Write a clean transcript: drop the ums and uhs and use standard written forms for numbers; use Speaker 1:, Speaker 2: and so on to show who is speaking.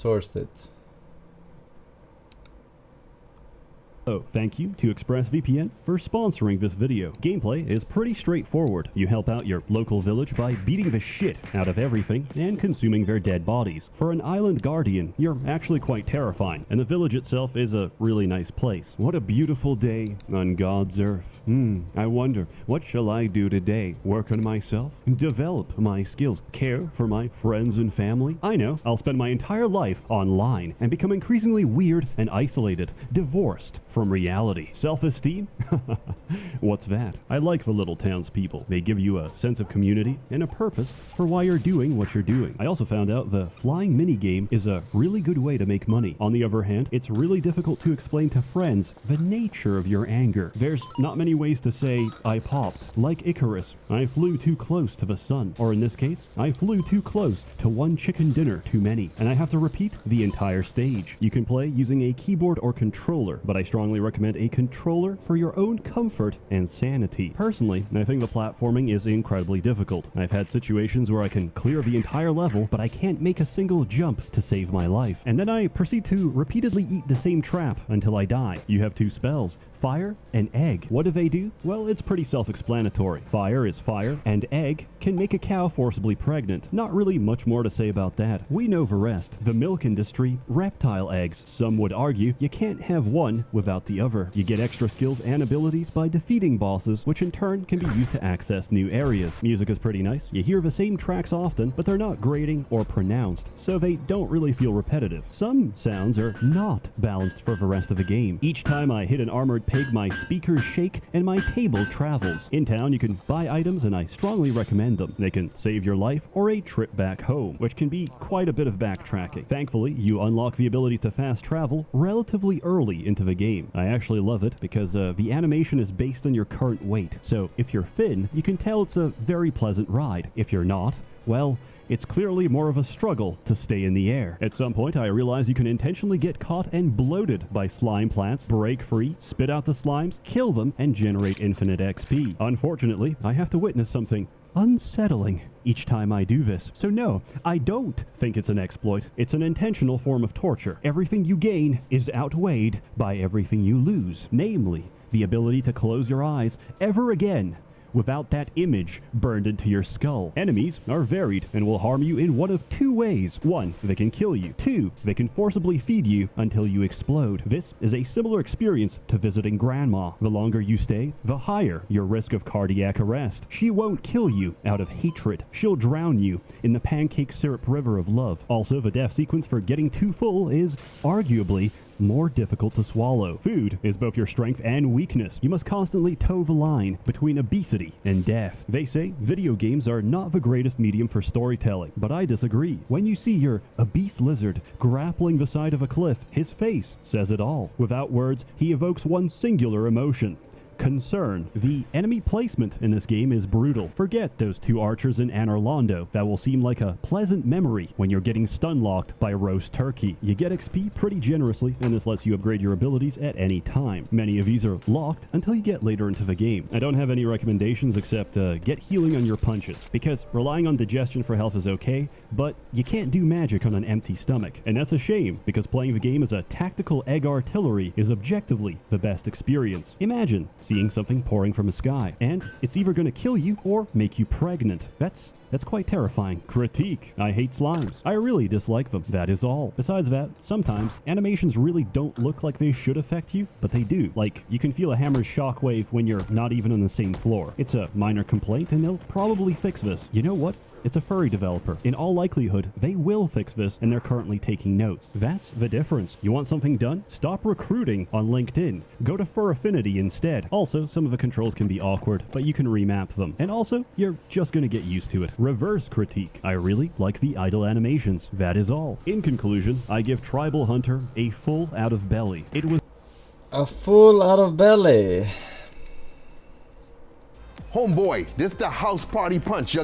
Speaker 1: Sourced it.
Speaker 2: Oh, thank you to ExpressVPN for sponsoring this video. Gameplay is pretty straightforward. You help out your local village by beating the shit out of everything and consuming their dead bodies. For an island guardian, you're actually quite terrifying, and the village itself is a really nice place. What a beautiful day on God's earth. I wonder, what shall I do today? Work on myself? Develop my skills? Care for my friends and family? I know, I'll spend my entire life online and become increasingly weird and isolated, divorced from reality. Self-esteem? What's that? I like the little townspeople. They give you a sense of community and a purpose for why you're doing what you're doing. I also found out the flying minigame is a really good way to make money. On the other hand, it's really difficult to explain to friends the nature of your anger. There's not many ways to say, I popped. Like Icarus, I flew too close to the sun. Or in this case, I flew too close to one chicken dinner too many. And I have to repeat the entire stage. You can play using a keyboard or controller, but I strongly recommend a controller for your own comfort and sanity. Personally, I think the platforming is incredibly difficult. I've had situations where I can clear the entire level, but I can't make a single jump to save my life. And then I proceed to repeatedly eat the same trap until I die. You have two spells, fire and egg. What do? Well, it's pretty self-explanatory. Fire is fire, and egg can make a cow forcibly pregnant. Not really much more to say about that. We know the rest. The milk industry, reptile eggs. Some would argue you can't have one without the other. You get extra skills and abilities by defeating bosses, which in turn can be used to access new areas. Music is pretty nice. You hear the same tracks often, but they're not grating or pronounced, so they don't really feel repetitive. Some sounds are not balanced for the rest of the game. Each time I hit an armored pig, my speakers shake and my table travels. In town, you can buy items, and I strongly recommend them. They can save your life or a trip back home, which can be quite a bit of backtracking. Thankfully, you unlock the ability to fast travel relatively early into the game. I actually love it because the animation is based on your current weight. So if you're thin, you can tell it's a very pleasant ride. If you're not, well, it's clearly more of a struggle to stay in the air. At some point, I realized you can intentionally get caught and bloated by slime plants, break free, spit out the slimes, kill them, and generate infinite XP. Unfortunately, I have to witness something unsettling each time I do this. So no, I don't think it's an exploit. It's an intentional form of torture. Everything you gain is outweighed by everything you lose, namely the ability to close your eyes ever again without that image burned into your skull. Enemies are varied and will harm you in one of two ways. One, they can kill you. Two, they can forcibly feed you until you explode. This is a similar experience to visiting grandma. The longer you stay, the higher your risk of cardiac arrest. She won't kill you out of hatred. She'll drown you in the pancake syrup river of love. Also, the death sequence for getting too full is arguably more difficult to swallow. Food is both your strength and weakness. You must constantly toe the line between obesity and death. They say video games are not the greatest medium for storytelling, but I disagree. When you see your obese lizard grappling the side of a cliff, his face says it all. Without words, he evokes one singular emotion: concern. The enemy placement in this game is brutal. Forget those two archers in Anor Londo. That will seem like a pleasant memory when you're getting stun locked by roast turkey. You get XP pretty generously, and this lets you upgrade your abilities at any time. Many of these are locked until you get later into the game. I don't have any recommendations except get healing on your punches, because relying on digestion for health is okay, but you can't do magic on an empty stomach. And that's a shame, because playing the game as a tactical egg artillery is objectively the best experience. Imagine seeing something pouring from the sky, and it's either going to kill you or make you pregnant. That's quite terrifying. Critique: I hate slimes. I really dislike them. That is all. Besides that, sometimes animations really don't look like they should affect you, but they do. Like, you can feel a hammer's shockwave when you're not even on the same floor. It's a minor complaint, and they'll probably fix this. You know what? It's a furry developer. In all likelihood, they will fix this, and they're currently taking notes. That's the difference. You want something done? Stop recruiting on LinkedIn. Go to Fur Affinity instead. Also, some of the controls can be awkward, but you can remap them. And also, you're just gonna get used to it. Reverse critique: I really like the idle animations. That is all. In conclusion, I give Tribal Hunter a full out of belly. It was
Speaker 1: A full out of belly.
Speaker 3: Homeboy, this the house party punch.